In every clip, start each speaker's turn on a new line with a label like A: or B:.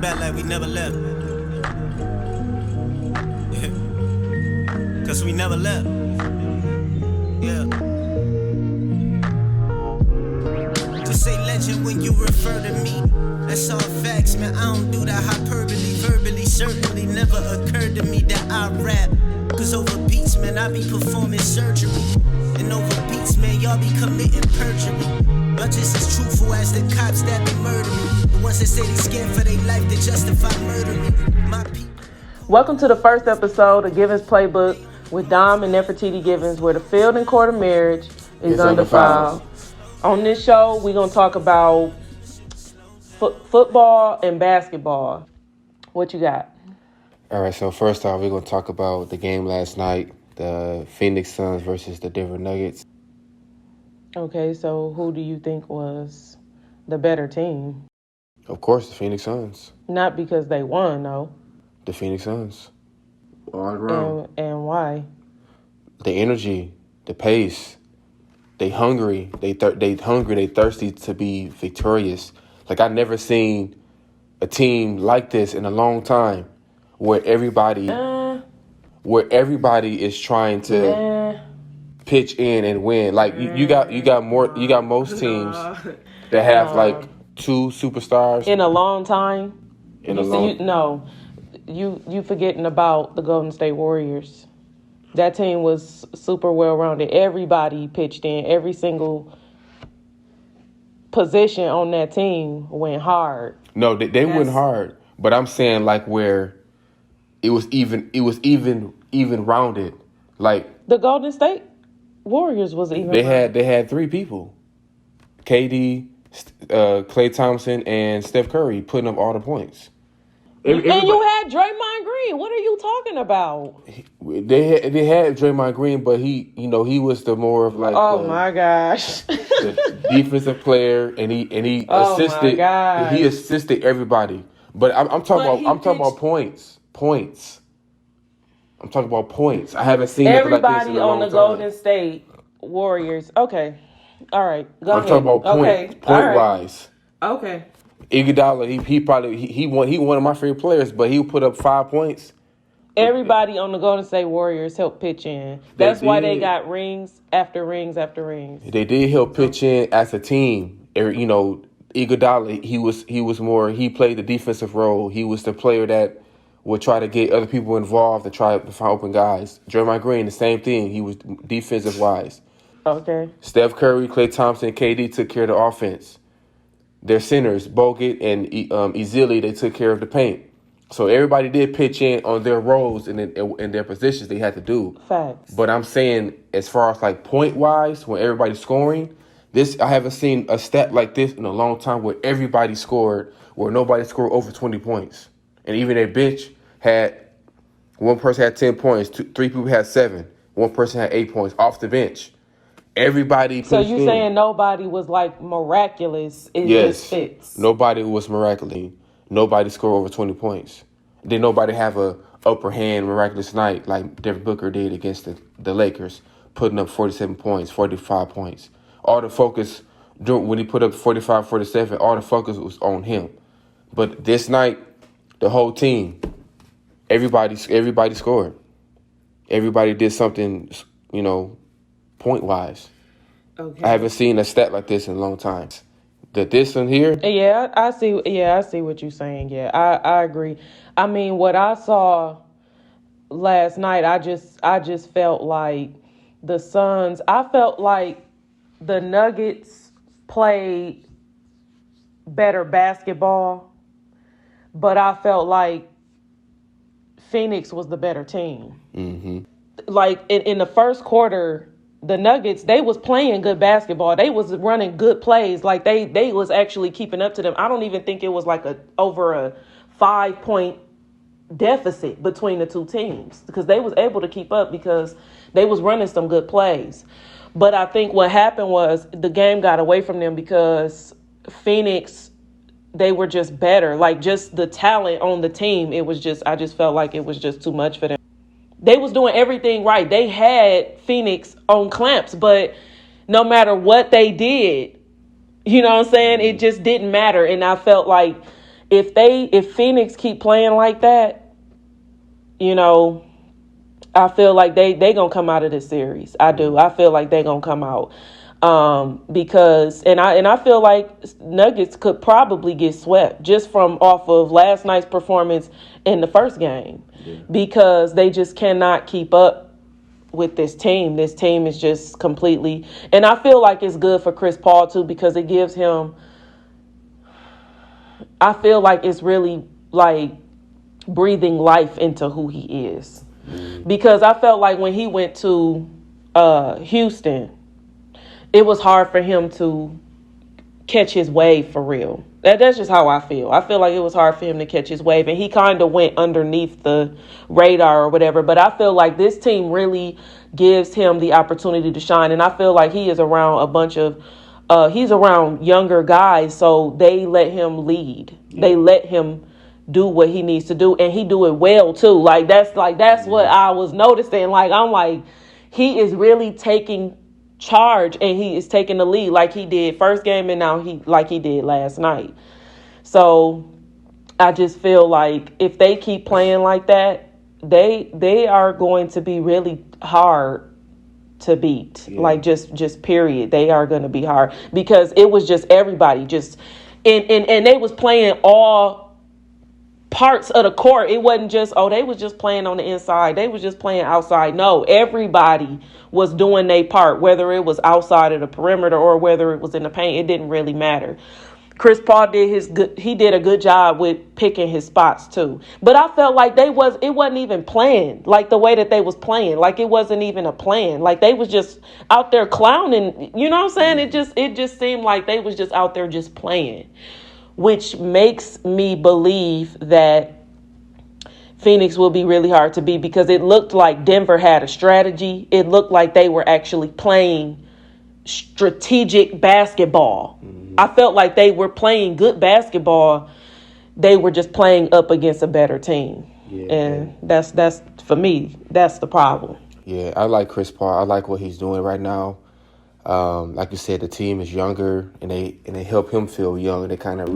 A: back like we never left. Yeah. Cause we never left. Yeah. Just say legend when you refer to me. That's all facts, man. I don't do that hyperbole. Verbally, certainly never occurred to me that I rap. Cause over beats, man, I be performing surgery. And over beats, man, y'all be committing perjury. Y'all just as truthful as the cops that be murdering. The ones that say they scared for their life, they justify murdering. My people.
B: Welcome to the first episode of Givens Playbook with Dom and Nephratiti Givens, where the field and court of marriage is undefiled. On this show, we're going to talk about football and basketball. What you got?
C: All right, so first off, we're going to talk about the game last night, the Phoenix Suns versus the Denver Nuggets.
B: Okay, so who do you think was the better team?
C: Of course, the Phoenix Suns.
B: Not because they won, though.
C: The Phoenix Suns. All around.
B: And why?
C: The energy, the pace. They hungry. They hungry. They thirsty to be victorious. Like, I've never seen a team like this in a long time, where everybody is trying to pitch in and win. Like you got most teams that have like two superstars
B: in a long time. You forgetting about the Golden State Warriors. That team was super well-rounded. Everybody pitched in. Every single position on that team went hard.
C: No, they went hard. But I'm saying like where it was even rounded. Like
B: the Golden State Warriors was even.
C: They had three people: KD, Klay Thompson, and Steph Curry putting up all the points.
B: And you had Draymond Green. What are you talking about?
C: They had Draymond Green, but he was the more of like
B: my gosh,
C: the defensive player, and he assisted. He assisted everybody. But I'm talking about points. I'm talking about points. I haven't seen
B: everybody
C: like this in a long
B: on the Golden State Warriors. Okay, all right. Go ahead.
C: I'm talking about point wise.
B: Okay.
C: Iguodala, he one of my favorite players, but he put up 5 points.
B: Everybody on the Golden State Warriors helped pitch in. That's why they got rings after rings after rings.
C: They did help pitch in as a team. Iguodala, he played the defensive role. He was the player that would try to get other people involved to try to find open guys. Draymond Green, the same thing. He was defensive wise.
B: Okay.
C: Steph Curry, Klay Thompson, KD took care of the offense. Their centers, Bogut and Ezeli, they took care of the paint. So everybody did pitch in on their roles and in their positions they had to do.
B: Facts.
C: But I'm saying as far as like point-wise, when everybody's scoring, I haven't seen a stat like this in a long time where everybody scored, where nobody scored over 20 points. And even their bench one person had 10 points, three people had 7. One person had 8 points off the bench. Everybody.
B: So you saying nobody was like miraculous? It just fits.
C: Nobody was miraculous. Nobody scored over 20 points. Did nobody have a upper hand miraculous night like Devin Booker did against the Lakers, putting up 47 points, 45 points. All the focus when he put up 45, 47, all the focus was on him. But this night, the whole team, everybody scored. Everybody did something, point-wise.
B: Okay.
C: I haven't seen a stat like this in a long time. This one here?
B: Yeah, I see. Yeah, I see what you're saying. Yeah, I agree. I mean, what I saw last night, I just felt like the Suns. I felt like the Nuggets played better basketball, but I felt like Phoenix was the better team.
C: Mm-hmm.
B: Like in the first quarter, the Nuggets, they was playing good basketball. They was running good plays. Like they was actually keeping up to them. I don't even think it was like over a 5-point deficit between the two teams because they was able to keep up because they was running some good plays. But I think what happened was the game got away from them because Phoenix, they were just better. Like just the talent on the team, I just felt like it was just too much for them. They was doing everything right. They had Phoenix on clamps, but no matter what they did, you know what I'm saying? It just didn't matter. And I felt like if Phoenix keep playing like that, I feel like they gonna come out of this series. I do. I feel like they gonna come out. Because I feel like Nuggets could probably get swept just from off of last night's performance in the first game, because they just cannot keep up with this team. This team is just completely, and I feel like it's good for Chris Paul too, because it gives him, I feel like it's really like breathing life into who he is, because I felt like when he went to Houston, it was hard for him to catch his wave for real. That's just how I feel. I feel like it was hard for him to catch his wave, and he kind of went underneath the radar or whatever. But I feel like this team really gives him the opportunity to shine, and I feel like he is around a bunch of, he's around younger guys, so they let him lead. Yeah. They let him do what he needs to do, and he do it well too. That's what I was noticing. I'm like, he is really taking charge, and he is taking the lead like he did first game, and now he did last night. So I just feel like if they keep playing like that, they are going to be really hard to beat. Yeah. Just period. They are going to be hard, because it was just everybody just and they was playing all parts of the court. It wasn't just, they was just playing on the inside, they was just playing outside. No, everybody was doing their part, whether it was outside of the perimeter or whether it was in the paint. It didn't really matter. Chris Paul did a good job with picking his spots too. But I felt like it wasn't even planned, like the way that they was playing. Like it wasn't even a plan. Like they was just out there clowning. You know what I'm saying? It just seemed like they was just out there just playing, which makes me believe that Phoenix will be really hard to beat, because it looked like Denver had a strategy. It looked like they were actually playing strategic basketball. Mm-hmm. I felt like they were playing good basketball. They were just playing up against a better team. Yeah, and that's for me, that's the problem.
C: Yeah, I like Chris Paul. I like what he's doing right now. Like you said, the team is younger, and they help him feel young. They kind of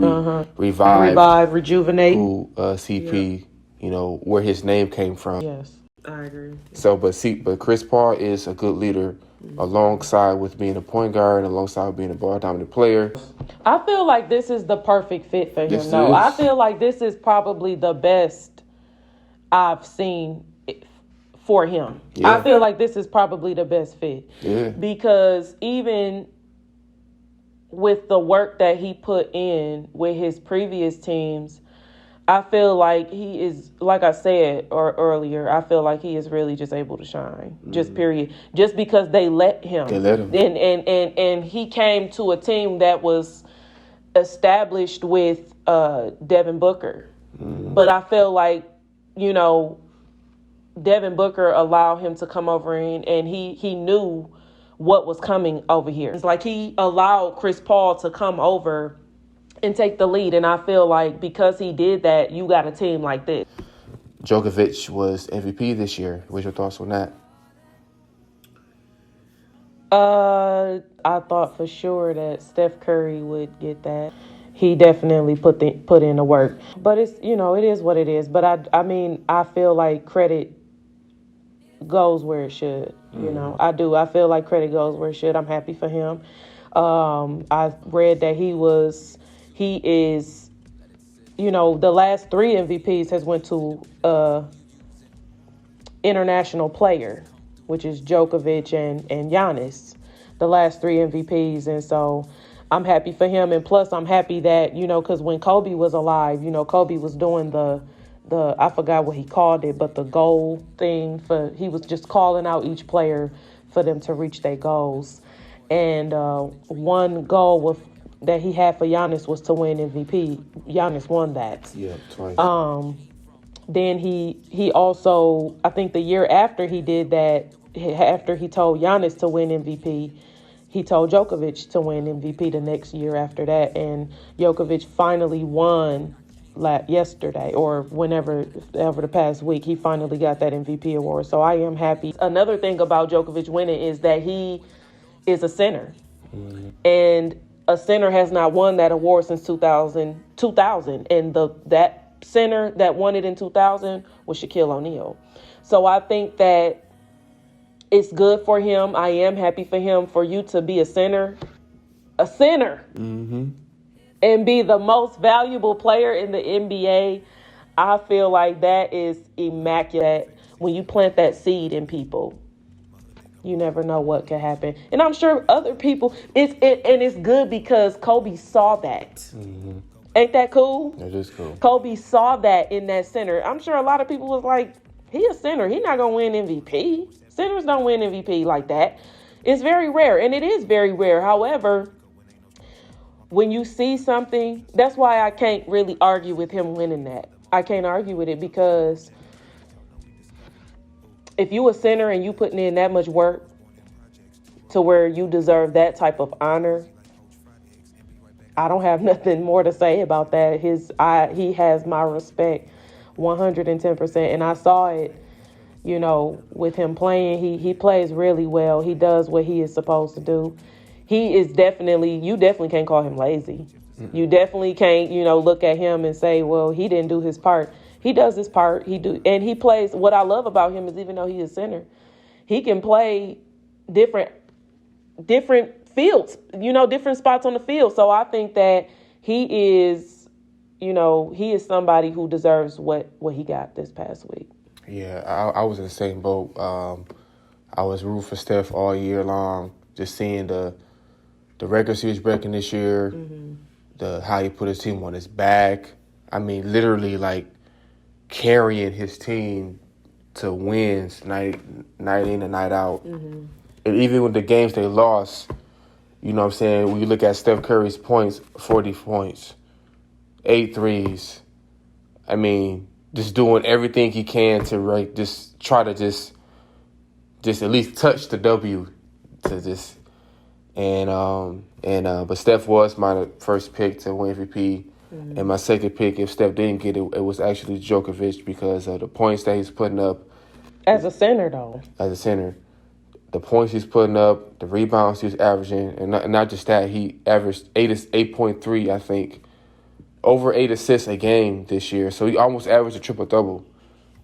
B: rejuvenate.
C: Who CP, where his name came from.
B: Yes, I agree.
C: So, but Chris Paul is a good leader, alongside with being a point guard, and alongside being a ball dominant player.
B: I feel like this is the perfect fit for him. No, I feel like this is probably the best I've seen for him. Yeah. I feel like this is probably the best fit. Yeah. Because even with the work that he put in with his previous teams, I feel like he is, like I said earlier, I feel like he is really just able to shine. Just period. Just because they let him.
C: They let him.
B: And he came to a team that was established with Devin Booker. But I feel like, Devin Booker allowed him to come over and he knew what was coming over here. It's like he allowed Chris Paul to come over and take the lead. And I feel like because he did that, you got a team like this.
C: Djokovic was MVP this year. What's your thoughts on that?
B: I thought for sure that Steph Curry would get that. He definitely put in the work. But it's, it is what it is. But I feel like credit goes where it should. I do. I feel like credit goes where it should. I'm happy for him. I read that he is, the last 3 MVPs has went to international player, which is Djokovic and Giannis, the last 3 MVPs. And so I'm happy for him. And plus I'm happy that, because when Kobe was alive, Kobe was doing the I forgot what he called it, but the goal thing he was just calling out each player for them to reach their goals. And one goal that he had for Giannis was to win MVP. Giannis won that.
C: Yeah, twice.
B: Then he also, I think the year after he did that, after he told Giannis to win MVP, he told Djokovic to win MVP the next year after that. And Djokovic finally won yesterday or whenever the past week. He finally got that MVP award. So I am happy. Another thing about Djokovic winning is that he is a center. And a center has not won that award since 2000, and that center that won it in 2000 was Shaquille O'Neal. So I think that it's good for him. I am happy for him. For you to be a center,
C: Mm-hmm.
B: and be the most valuable player in the NBA, I feel like that is immaculate. When you plant that seed in people, you never know what can happen. And I'm sure other people, it's good because Kobe saw that.
C: Mm-hmm.
B: Ain't that cool?
C: That is cool.
B: Kobe saw that in that center. I'm sure a lot of people was like, he a center. He not going to win MVP. Centers don't win MVP like that. It's very rare, and it is very rare. However, when you see something, that's why I can't really argue with him winning that. I can't argue with it because if you a center and you putting in that much work to where you deserve that type of honor, I don't have nothing more to say about that. He has my respect 110%. And I saw it, with him playing. He plays really well. He does what he is supposed to do. You definitely can't call him lazy. You definitely can't, look at him and say, well, he didn't do his part. He does his part. And he plays. What I love about him is even though he is center, he can play different fields, different spots on the field. So I think that he is somebody who deserves what he got this past week.
C: Yeah, I was in the same boat. I was rooting for Steph all year long, just seeing the records he was breaking this year, how he put his team on his back. I mean, literally, like, carrying his team to wins night in and night out. Mm-hmm. And even with the games they lost, you know what I'm saying, when you look at Steph Curry's points, 40 points, 8 threes. I mean, just doing everything he can to just try to just at least touch the W to just but Steph was my first pick to win MVP. Mm-hmm. And my second pick, if Steph didn't get it, it was actually Djokovic because of the points that he's putting up.
B: As a center, though.
C: As a center. The points he's putting up, the rebounds he's averaging, and not just that, he averaged 8.3, I think, over 8 assists a game this year. So he almost averaged a triple-double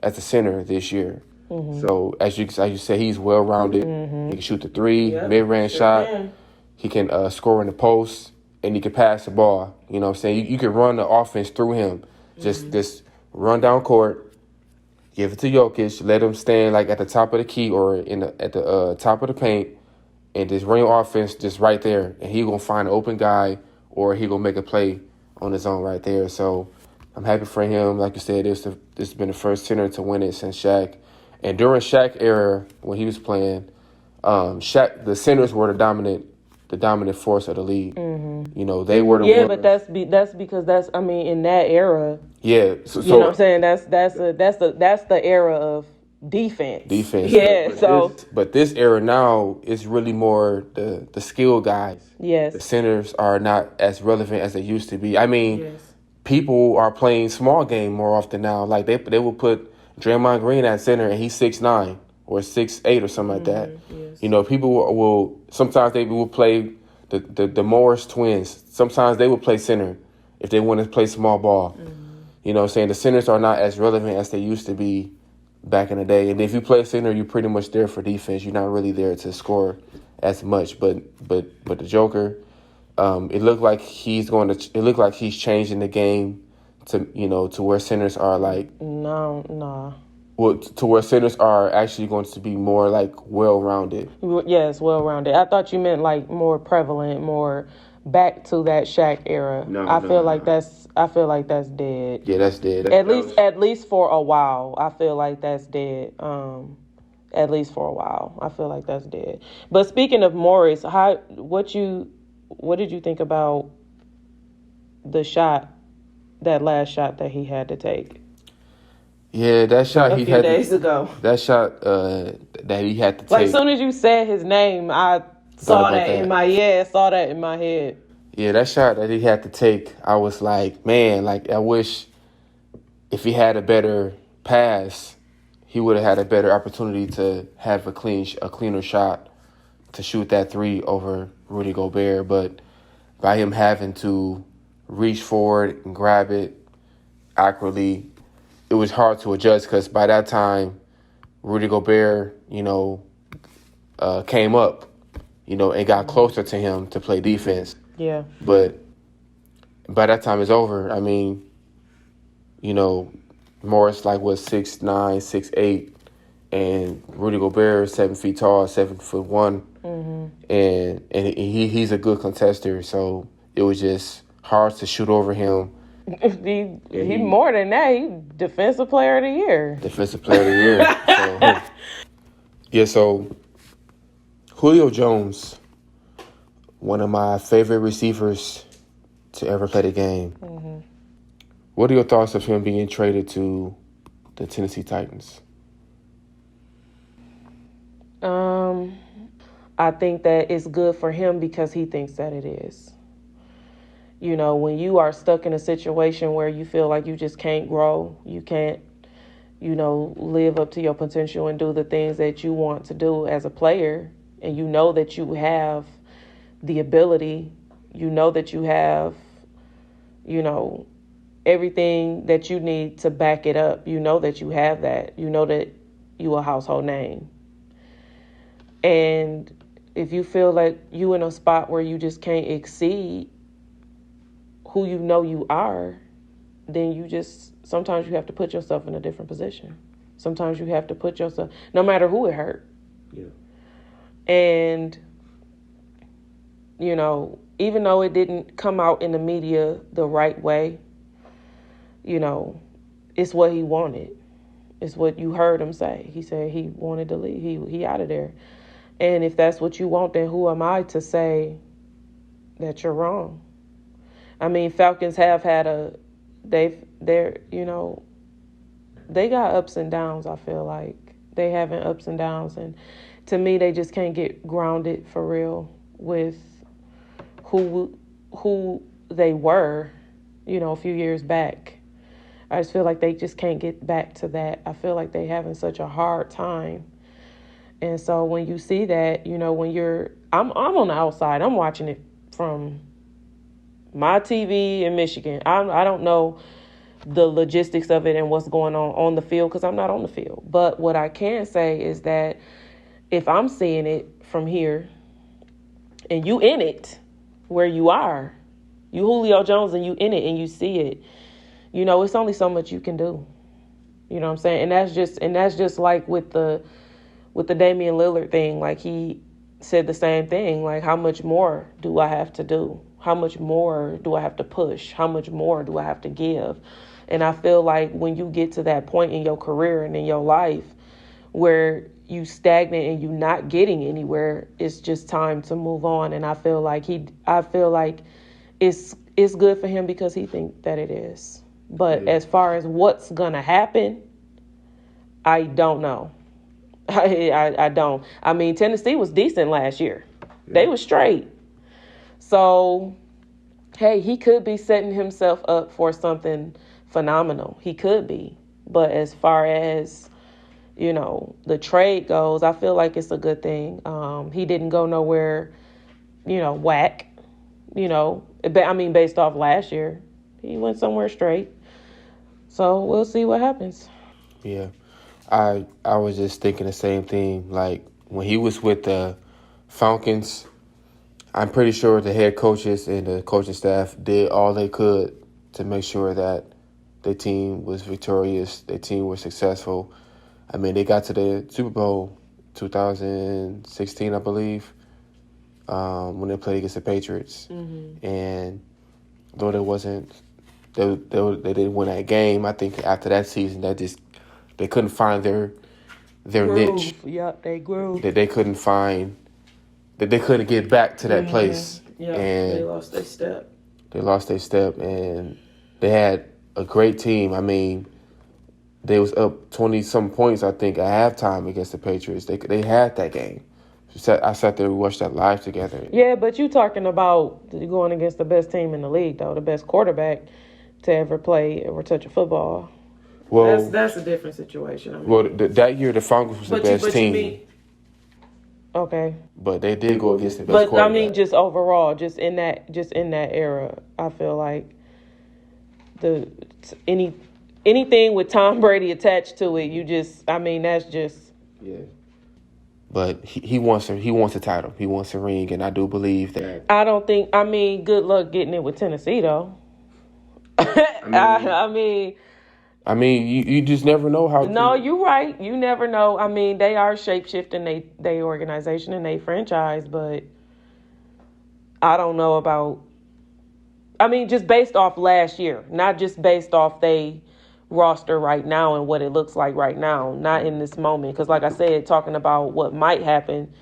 C: as a center this year. Mm-hmm. So as you say, he's well-rounded. Mm-hmm. He can shoot the three, mid-range shot. Can. He can score in the post, and he can pass the ball. You know what I'm saying? You can run the offense through him. Just run down court, give it to Jokic, let him stand like at the top of the key or at the top of the paint, and just run your offense just right there. And he's going to find an open guy or he's going to make a play on his own right there. So I'm happy for him. Like you said, this has been the first center to win it since Shaq. And during Shaq era, when he was playing, the centers were the dominant force of the league. Mm-hmm. They were the ones.
B: But that's because in that era.
C: Yeah,
B: so you know what I'm saying? That's the era of defense. Yeah,
C: but this era now is really more the skill guys.
B: Yes.
C: The centers are not as relevant as they used to be. I mean, people are playing small game more often now. Like they will put Draymond Green at center and he's 6'9" or 6'8" or something like that. Yes. People will sometimes they will play the Morris twins. Sometimes they will play center if they want to play small ball. Mm-hmm. You know what I'm saying? The centers are not as relevant as they used to be back in the day. And if you play center, you're pretty much there for defense. You're not really there to score as much. But the Joker, it looked like he's changing the game to where centers are like
B: no.
C: Well, to where centers are actually going to be more like well-rounded.
B: Yes, well-rounded. I thought you meant like more prevalent, more back to that Shaq era. I feel like that's dead.
C: Yeah, that's dead.
B: At least for a while, I feel like that's dead. At least for a while, I feel like that's dead. But speaking of Morris, what did you think about that last shot that he had to take?
C: Yeah, that shot
B: a few days ago.
C: That shot that he had to take.
B: Like, as soon as you said his name, I saw that in my head.
C: Yeah, that shot that he had to take, I was like, man, like, I wish if he had a better pass, he would have had a better opportunity to have a cleaner shot to shoot that three over Rudy Gobert. But by him having to reach forward and grab it accurately, it was hard to adjust because by that time, Rudy Gobert, came up, and got closer to him to play defense.
B: Yeah.
C: But by that time, it's over. I mean, Morris was 6'9", 6'8", and Rudy Gobert 7 feet tall, 7'1", and he's a good contester. So it was just hard to shoot over him.
B: He more than that. He defensive player of the year.
C: Defensive player of the year. So Julio Jones, one of my favorite receivers to ever play the game. Mm-hmm. What are your thoughts of him being traded to the Tennessee Titans?
B: I think that it's good for him because he thinks that it is. When you are stuck in a situation where you feel like you just can't grow, you can't, live up to your potential and do the things that you want to do as a player, and that you have the ability, that you have, everything that you need to back it up. That you have that. That you a household name. And if you feel like you in a spot where you just can't exceed who you are, then sometimes you have to put yourself in a different position. Sometimes you have to put yourself, no matter who it hurt.
C: Yeah.
B: And, even though it didn't come out in the media the right way, it's what he wanted. It's what you heard him say. He said he wanted to leave. He out of there. And if that's what you want, then who am I to say that you're wrong? I mean, Falcons have had they got ups and downs, I feel like. They having ups and downs. And to me, they just can't get grounded for real with who they were, a few years back. I just feel like they just can't get back to that. I feel like they having such a hard time. And so when you see that, when I'm on the outside, I'm watching it from my TV in Michigan. I don't know the logistics of it and what's going on the field because I'm not on the field. But what I can say is that if I'm seeing it from here and you in it where you are, you Julio Jones and you in it and you see it, it's only so much you can do. You know what I'm saying? And that's just like with the Damian Lillard thing. Like he said the same thing. Like, how much more do I have to do? How much more do I have to push? How much more do I have to give? And I feel like when you get to that point in your career and in your life where you stagnant and you're not getting anywhere, it's just time to move on. And I feel like it's good for him because he thinks that it is. But as far as what's gonna happen, I don't know. I don't. I mean, Tennessee was decent last year. Yeah. They were straight. So, hey, he could be setting himself up for something phenomenal. He could be. But as far as, the trade goes, I feel like it's a good thing. He didn't go nowhere, whack, based off last year. He went somewhere straight. So we'll see what happens.
C: Yeah. I was just thinking the same thing. Like, when he was with the Falcons, I'm pretty sure the head coaches and the coaching staff did all they could to make sure that their team was victorious, their team was successful. I mean, they got to the Super Bowl 2016, I believe, when they played against the Patriots. Mm-hmm. And though they didn't win that game, I think after that season, they couldn't find their niche.
B: Yep, they grew.
C: They couldn't find, that they couldn't get back to that place.
B: Yeah,
C: and
B: they lost their step.
C: They lost their step, and they had a great team. I mean, they was up 20-some points, I think, at halftime against the Patriots. They had that game. I sat there and watched that live together.
B: Yeah, but you talking about going against the best team in the league, though, the best quarterback to ever play or touch a football. Well, that's a different situation. I mean.
C: Well, that year the Falcons was the best team.
B: Okay.
C: But they did go against the best
B: But I
C: quarterback.
B: mean, just overall, just in that era, I feel like the anything with Tom Brady attached to it, that's just.
C: Yeah. But he wants a title. He wants a ring, and I do believe that.
B: I don't think. I mean, good luck getting it with Tennessee, though. I mean,
C: you just never know how.
B: No, you're right. You never know. I mean, they are shape-shifting they organization and they franchise, but I don't know about. I mean, just based off last year, not just based off they roster right now and what it looks like right now, not in this moment. Because, like I said, talking about what might happen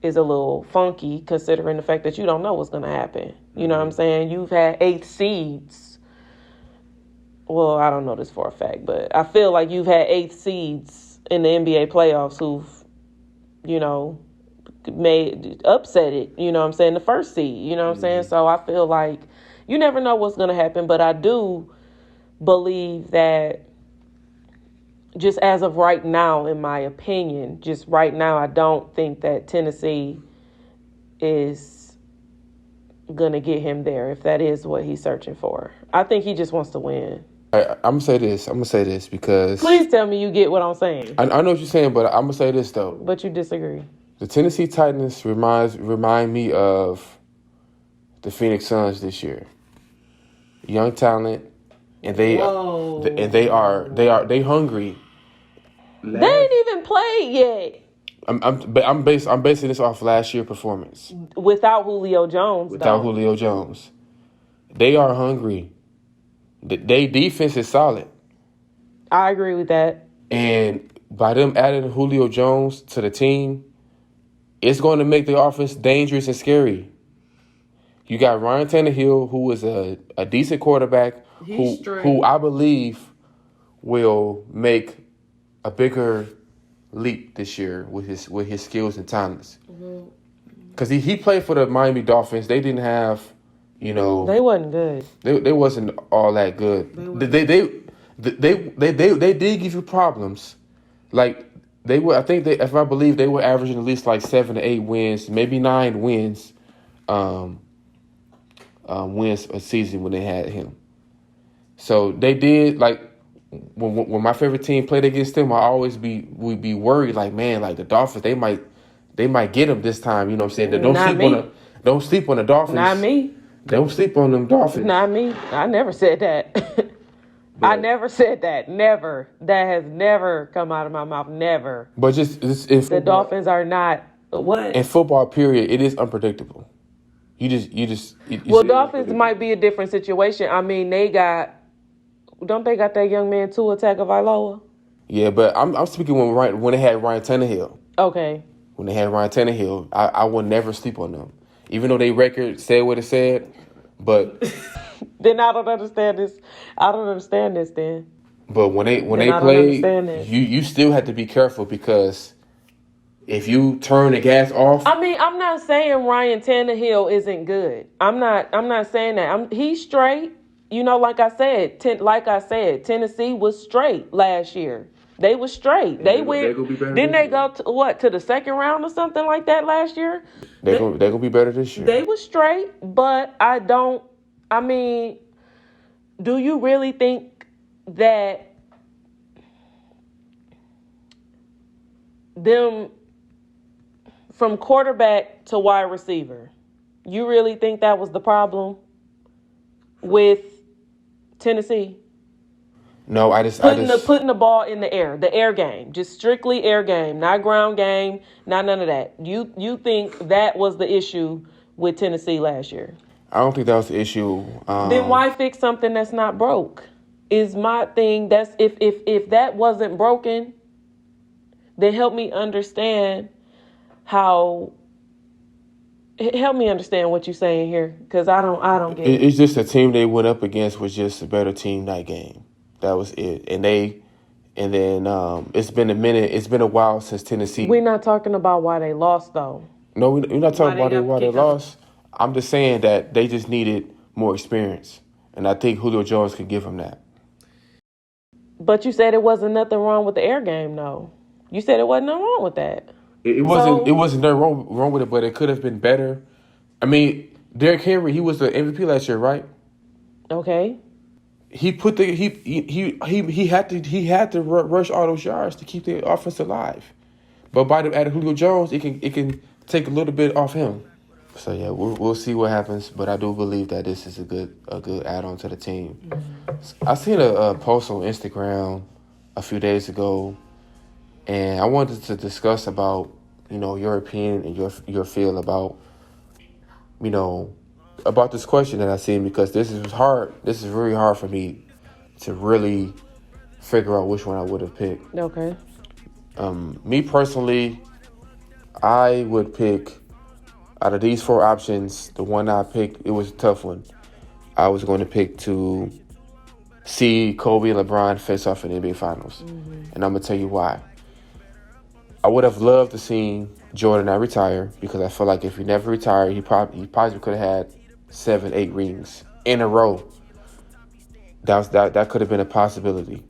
B: is a little funky, considering the fact that you don't know what's going to happen. You know what I'm saying? You've had 8 seeds. Well, I don't know this for a fact, but I feel like you've had 8 seeds in the NBA playoffs who've, upset it, the first seed, you know what I'm saying? So I feel like you never know what's going to happen, but I do believe that just as of right now, in my opinion, just right now, I don't think that Tennessee is going to get him there if that is what he's searching for. I think he just wants to win.
C: I'm gonna say this because.
B: Please tell me you get what I'm saying.
C: I know what you're saying, but I'm gonna say this though.
B: But you disagree.
C: The Tennessee Titans remind me of the Phoenix Suns this year. Young talent, and they hungry.
B: They ain't even played yet.
C: I'm basing this off last year's performance.
B: Without Julio Jones.
C: Julio Jones, they are hungry. Their defense is solid.
B: I agree with that.
C: And by them adding Julio Jones to the team, it's going to make the offense dangerous and scary. You got Ryan Tannehill, who is a decent quarterback, who I believe will make a bigger leap this year with his skills and talents. Because he played for the Miami Dolphins. They didn't have. They
B: wasn't good.
C: They wasn't all that good. They did give you problems. Like they were, I think they, if I believe, they were averaging at least like 7 to 8 wins, maybe 9 wins, wins a season when they had him. So they did like when my favorite team played against them, I always be worried like, man, like the Dolphins, they might get them this time. You know what I'm saying? Don't sleep on the Dolphins.
B: Not me.
C: Don't sleep on them Dolphins.
B: Not me. I never said that. I never said that. Never. That has never come out of my mouth. Never.
C: But just
B: the Dolphins are not what?
C: In football, period, it is unpredictable.
B: Dolphins might be a different situation. I mean, don't they got that young man Tua Tagovailoa?
C: Yeah, but I'm speaking when they had Ryan Tannehill.
B: Okay.
C: When they had Ryan Tannehill, I would never sleep on them. Even though their record said what it said, but
B: then I don't understand this. I don't understand this then.
C: But when they played, you still have to be careful because if you turn the gas off.
B: I mean, I'm not saying Ryan Tannehill isn't good. I'm not saying that. He's straight. Like I said, Tennessee was straight last year. They were straight. They went. Didn't they go to the second round or something like that last year?
C: They're gonna be better this year.
B: They were straight, but I mean, do you really think that them from quarterback to wide receiver, you really think that was the problem with Tennessee?
C: No,
B: putting the ball in the air game, just strictly air game, not ground game, not none of that. You think that was the issue with Tennessee last year?
C: I don't think that was the issue.
B: Then why fix something that's not broke? Is my thing. That's if that wasn't broken, then help me understand how. Help me understand what you're saying here, because I don't get it.
C: It's just the team they went up against was just a better team that game. That was it. And then it's been a minute. It's been a while since Tennessee.
B: We're not talking about why they lost, though.
C: No, we're not talking about why they lost. I'm just saying that they just needed more experience. And I think Julio Jones could give them that.
B: But you said it wasn't nothing wrong with the air game, though. You said it wasn't nothing wrong with that.
C: It wasn't nothing wrong with it, but it could have been better. I mean, Derrick Henry, he was the MVP last year, right?
B: Okay.
C: He put the he had to rush all those yards to keep the offense alive. But by the adding Julio Jones, it can take a little bit off him. So yeah, we'll see what happens. But I do believe that this is a good add on to the team. I seen a post on Instagram a few days ago, and I wanted to discuss about your opinion and your feel about about this question that I seen, because this is hard. This is really hard for me to really figure out which one I would have picked.
B: Okay.
C: Me personally, I would pick, out of these four options, the one I picked, it was a tough one. I was going to pick to see Kobe and LeBron face off in the NBA Finals. And I'm going to tell you why. I would have loved to see Jordan not retire, because I feel like if he never retired, he probably could have had 7-8 rings in a row. That could have been a possibility.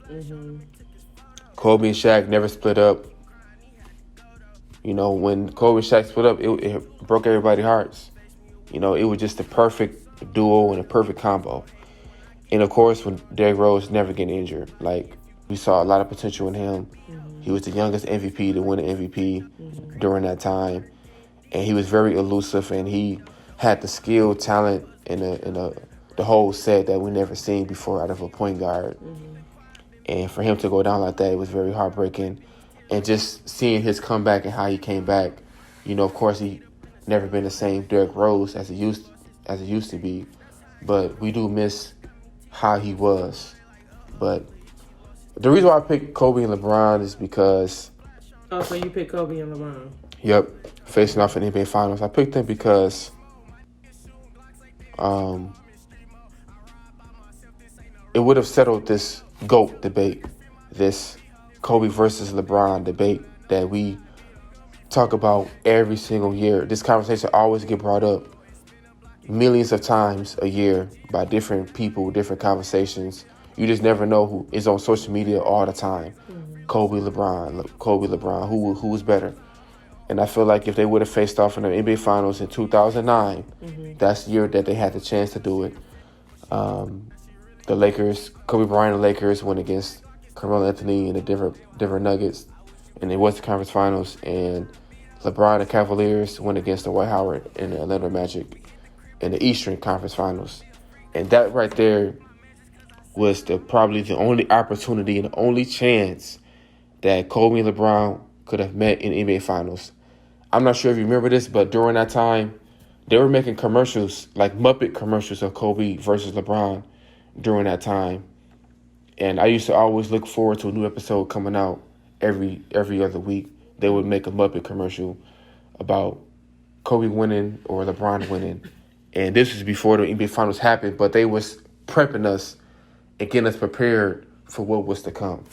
C: Kobe and Shaq never split up. When Kobe and Shaq split up, it broke everybody's hearts. It was just a perfect duo and a perfect combo. And of course, when Derrick Rose never getting injured, like, we saw a lot of potential in him. He was the youngest MVP to win an MVP during that time, and he was very elusive, and he had the skill, talent, and the whole set that we never seen before out of a point guard. And for him to go down like that, it was very heartbreaking. And just seeing his comeback and how he came back, of course, he never been the same Derrick Rose as it used to be, but we do miss how he was. But the reason why I picked Kobe and LeBron is because...
B: Oh, so you picked Kobe and LeBron?
C: Yep, facing off in the NBA Finals. I picked them because it would have settled this GOAT debate, this Kobe versus LeBron debate that we talk about every single year. This conversation always get brought up millions of times a year by different people, different conversations. You just never know who is on social media all the time. Kobe, LeBron, who's better? And I feel like if they would have faced off in the NBA Finals in 2009, that's the year that they had the chance to do it. The Lakers, Kobe Bryant and the Lakers went against Carmelo Anthony and the Denver Nuggets in the Western Conference Finals, and LeBron and Cavaliers went against the Dwight Howard and the Orlando Magic in the Eastern Conference Finals. And that right there was probably the only opportunity and the only chance that Kobe and LeBron could have met in NBA Finals. I'm not sure if you remember this, but during that time, they were making commercials, like Muppet commercials of Kobe versus LeBron during that time. And I used to always look forward to a new episode coming out every other week. They would make a Muppet commercial about Kobe winning or LeBron winning. And this was before the NBA Finals happened, but they was prepping us and getting us prepared for what was to come.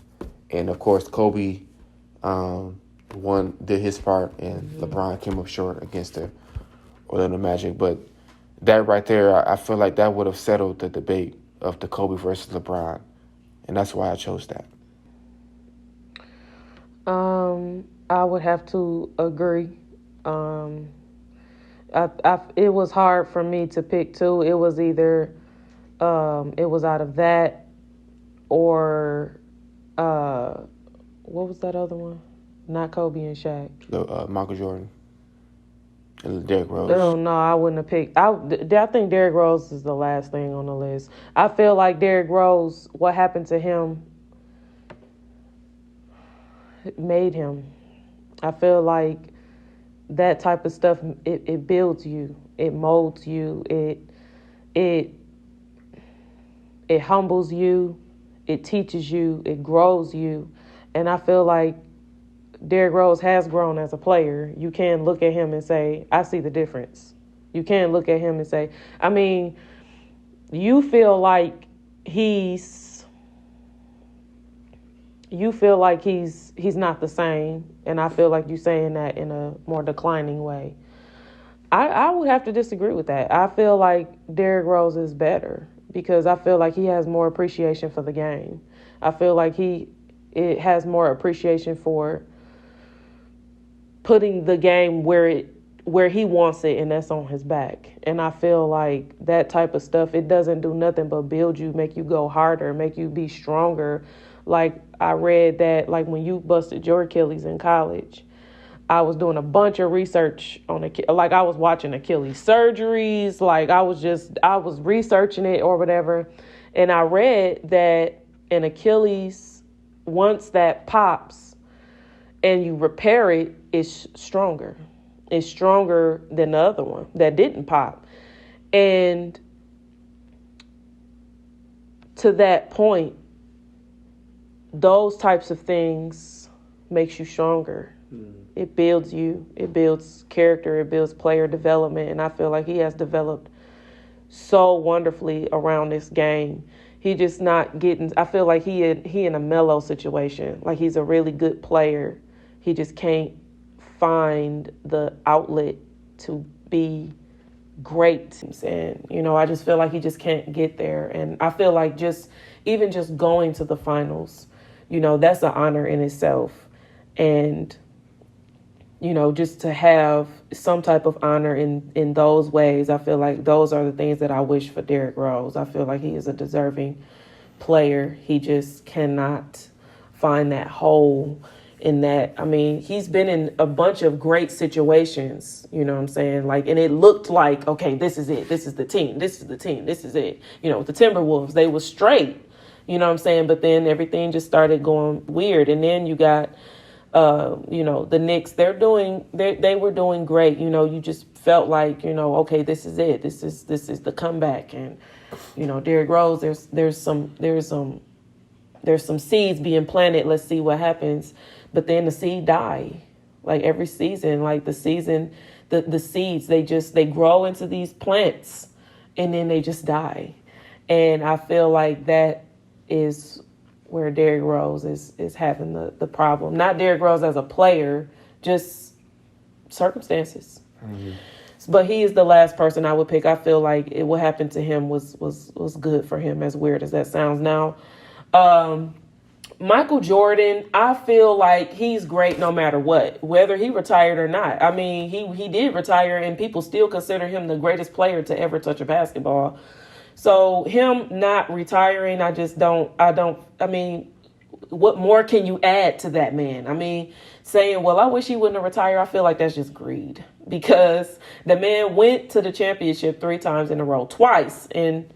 C: And of course, Kobe did his part, and LeBron came up short against the Orlando Magic. But that right there, I feel like that would have settled the debate of the Kobe versus LeBron. And that's why I chose that.
B: I would have to agree. It was hard for me to pick two. It was either it was out of that or what was that other one? Not Kobe and Shaq.
C: Michael Jordan and Derrick Rose.
B: No, I wouldn't have picked. I think Derrick Rose is the last thing on the list. I feel like Derrick Rose, what happened to him made him. I feel like that type of stuff, it builds you. It molds you. It humbles you. It teaches you. It grows you. And I feel like Derrick Rose has grown as a player. You can look at him and say, I see the difference. You can look at him and say, I mean, you feel like he's not the same. And I feel like you're saying that in a more declining way. I would have to disagree with that. I feel like Derrick Rose is better because I feel like he has more appreciation for the game. I feel like it has more appreciation for putting the game where he wants it, and that's on his back. And I feel like that type of stuff, it doesn't do nothing but build you, make you go harder, make you be stronger. Like I read that, like when you busted your Achilles in college, I was doing a bunch of research on like I was watching Achilles surgeries, like I was researching it or whatever, and I read that an Achilles, once that pops and you repair it, it's stronger. It's stronger than the other one that didn't pop. And to that point, those types of things makes you stronger. It builds you. It builds character. It builds player development. And I feel like he has developed so wonderfully around this game. He just not getting, I feel like he in a mellow situation. Like he's a really good player. He just can't find the outlet to be great. And, I just feel like he just can't get there. And I feel like even just going to the finals, that's an honor in itself. And, just to have some type of honor in those ways, I feel like those are the things that I wish for Derrick Rose. I feel like he is a deserving player. He just cannot find that hole in that. I mean, he's been in a bunch of great situations, you know what I'm saying? Like, and it looked like, okay, this is it. This is the team. This is the team. This is it. With the Timberwolves, they were straight, you know what I'm saying? But then everything just started going weird. And then you got, the Knicks, they were doing great. You just felt like, okay, this is it. This is the comeback. And, Derrick Rose, there's some seeds being planted. Let's see what happens. But then the seed die. Like every season, like the seeds, they grow into these plants and then they just die. And I feel like that is where Derrick Rose is having the problem. Not Derrick Rose as a player, just circumstances. Mm-hmm. But he is the last person I would pick. I feel like what happened to him was good for him, as weird as that sounds now. Michael Jordan, I feel like he's great no matter what, whether he retired or not. I mean, he did retire, and people still consider him the greatest player to ever touch a basketball. So him not retiring, I mean, what more can you add to that man? I mean, saying, well, I wish he wouldn't have retired, I feel like that's just greed, because the man went to the championship 3 times in a row, twice. And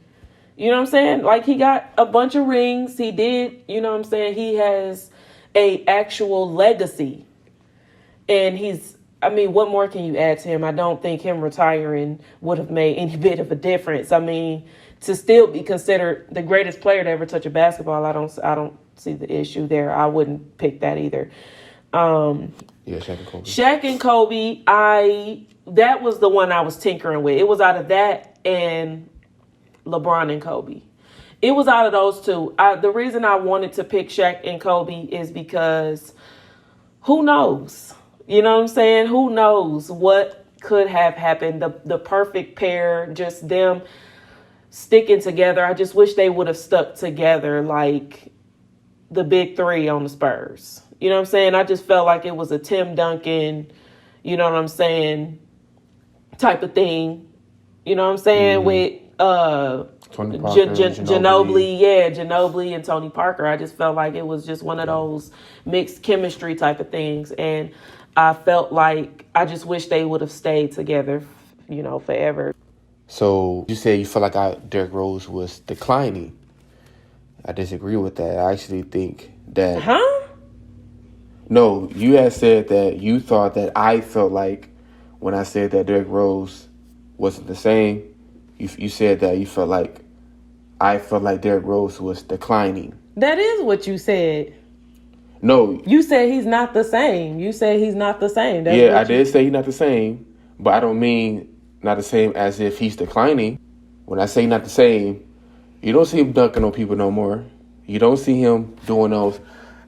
B: you know what I'm saying? Like, he got a bunch of rings. He did, you know what I'm saying? He has a actual legacy. And what more can you add to him? I don't think him retiring would have made any bit of a difference. I mean, to still be considered the greatest player to ever touch a basketball, I don't see the issue there. I wouldn't pick that either.
C: Shaq and Kobe.
B: Shaq and Kobe, that was the one I was tinkering with. It was out of that and LeBron and Kobe. It was out of those two. The reason I wanted to pick Shaq and Kobe is because who knows? You know what I'm saying? Who knows what could have happened? The perfect pair, just them sticking together. I just wish they would have stuck together like the big three on the Spurs. You know what I'm saying? I just felt like it was a Tim Duncan, you know what I'm saying, type of thing. You know what I'm saying? With
C: Tony Parker,
B: Ginobili and Tony Parker. I just felt like it was just one of those mixed chemistry type of things. And I felt like I just wish they would have stayed together, forever.
C: So you said you felt like Derrick Rose was declining. I disagree with that. I actually think that...
B: Huh?
C: No, you had said that you thought that I felt like when I said that Derrick Rose wasn't the same, you said that you felt like I felt like Derrick Rose was declining.
B: That is what you said.
C: No.
B: You said he's not the same. You said he's not the same.
C: I did say he's not the same, but I don't mean not the same as if he's declining. When I say not the same, you don't see him dunking on people no more. You don't see him doing those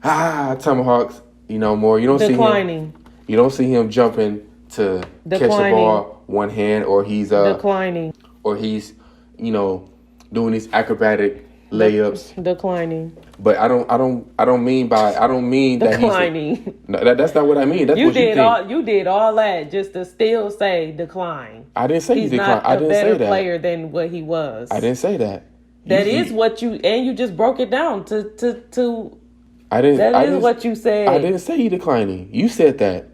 C: tomahawks, more. You don't
B: declining.
C: See him. You don't see him jumping to catch the ball one hand, or he's
B: declining,
C: or he's doing these acrobatic layups.
B: Declining.
C: But I don't mean that
B: Declining.
C: No, that's not what I mean. That's
B: You
C: what
B: did
C: you think.
B: you did all that just to still say decline.
C: I didn't say
B: He's
C: he declined.
B: not
C: I
B: a
C: didn't say
B: better
C: that.
B: player than what he was.
C: I didn't say that.
B: That is what you, and you just broke it down to what you said.
C: I didn't say he declining. You said that.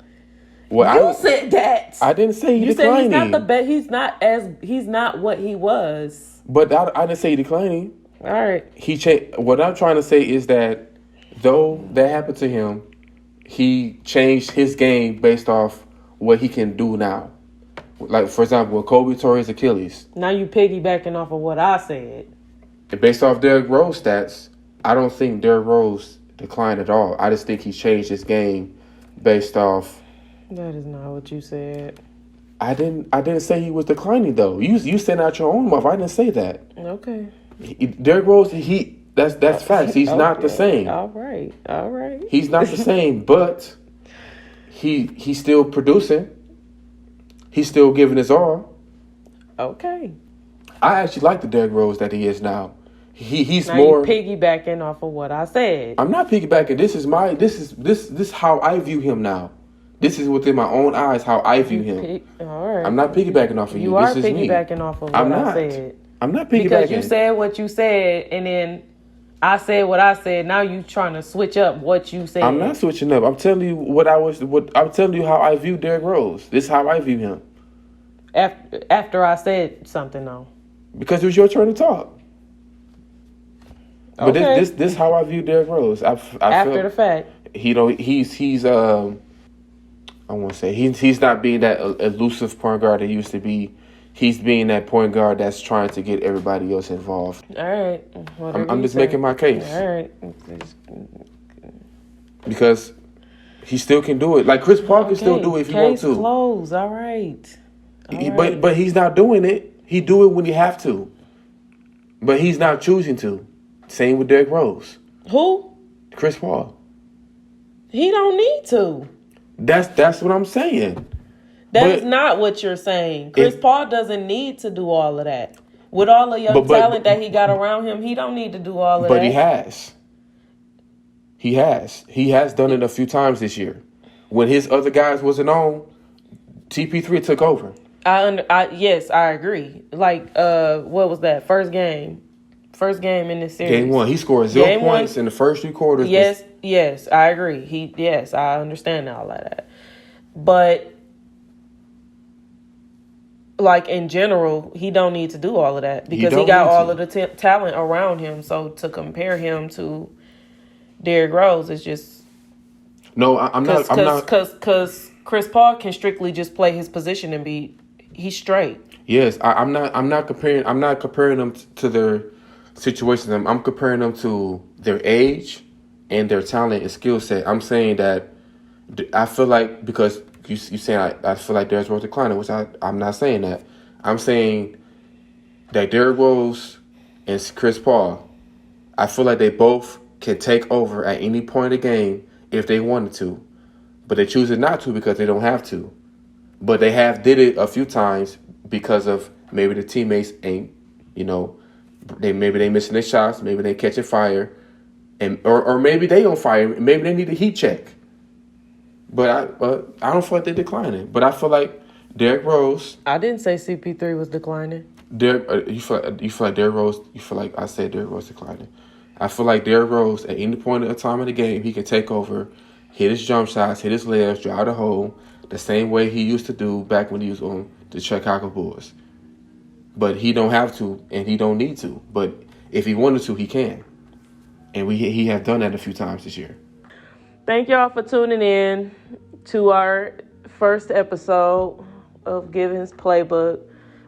C: Well,
B: you said that.
C: I didn't say he
B: you
C: declining.
B: You said he's not the best. He's not what he was.
C: But I didn't say he declining.
B: All right.
C: He changed. What I'm trying to say is that though that happened to him, he changed his game based off what he can do now. Like, for example, when Kobe tore his Achilles.
B: Now you piggybacking off of what I said.
C: Based off Derrick Rose stats, I don't think Derrick Rose declined at all. I just think he changed his game based off.
B: That is not what you said.
C: I didn't say he was declining though. You said out your own mouth. I didn't say that.
B: Okay.
C: Derrick Rose, that's facts. He's not the same.
B: All right.
C: He's not the same, but he's still producing. He's still giving his all.
B: Okay. I
C: actually like the Derrick Rose that he is now. He's
B: now
C: more
B: piggybacking off of what I said.
C: I'm not piggybacking. This is how I view him now. This is within my own eyes how I view him.
B: All right.
C: I'm not piggybacking off of you.
B: You are
C: this is
B: piggybacking
C: me.
B: off of what
C: I
B: said.
C: I'm not piggybacking.
B: Because you said what you said, and then I said what I said. Now you trying to switch up what you said.
C: I'm not switching up. I'm telling you I'm telling you how I view Derrick Rose. This is how I view him.
B: After I said something, though.
C: Because it was your turn to talk. But
B: okay.
C: this how I view Derrick Rose.
B: After the fact.
C: He's I won't say he's not being that elusive point guard that he used to be. He's being that point guard that's trying to get everybody else involved.
B: All right.
C: I'm just making my case.
B: All right.
C: Because he still can do it. Like Chris Paul can still do it if he wants to.
B: Case closed. All right.
C: But he's not doing it. He do it when he have to. But he's not choosing to. Same with Derrick Rose.
B: Who?
C: Chris Paul.
B: He don't need to.
C: That's what I'm saying.
B: That's not what you're saying. Chris Paul doesn't need to do all of that. With all the young talent that he got around him, he don't need to do all of that.
C: But he has. He has. He has done it a few times this year. When his other guys wasn't on, TP3 took over.
B: Yes, I agree. Like, what was that? First game in this series.
C: Game 1. He scored 0 points in the first 3 quarters.
B: Yes, I agree. I understand all of that. But like in general, he don't need to do all of that because he got all of the talent around him. So to compare him to Derrick Rose is just
C: I'm not
B: because Chris Paul can strictly just play his position and he's straight.
C: Yes, I'm not comparing them to their situations. I'm comparing them to their age and their talent and skill set. I'm saying that I feel like because you saying I feel like Derrick Rose declining, which I'm not saying that. I'm saying that Derrick Rose and Chris Paul, I feel like they both can take over at any point of the game if they wanted to, but they choose not to because they don't have to. But they have did it a few times because of maybe the teammates ain't, they missing their shots, maybe they catching fire, and or maybe they on fire, maybe they need a heat check. But I don't feel like they're declining. But I feel like Derrick Rose.
B: I didn't say CP3 was declining.
C: You feel like Derrick Rose. You feel like I said Derrick Rose declining. I feel like Derrick Rose at any point of the time of the game he can take over, hit his jump shots, hit his layups, drive the hole, the same way he used to do back when he was on the Chicago Bulls. But he don't have to and he don't need to. But if he wanted to, he can. And he have done that a few times this year.
B: Thank y'all for tuning in to our first episode of Givens Playbook,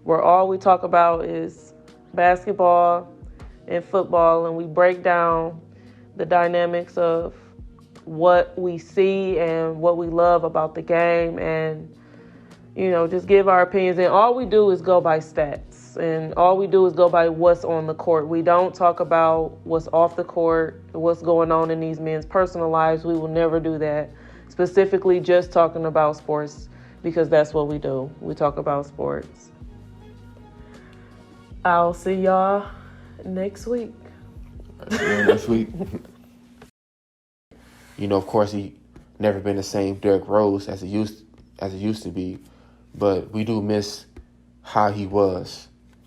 B: where all we talk about is basketball and football, and we break down the dynamics of what we see and what we love about the game, and just give our opinions. And all we do is go by stats, and all we do is go by what's on the court. We don't talk about what's off the court, what's going on in these men's personal lives. We will never do that. Specifically just talking about sports, because that's what we do. We talk about sports. I'll see y'all next week.
C: next week. You know, of course, he never been the same Derrick Rose as it used to be, but we do miss how he was.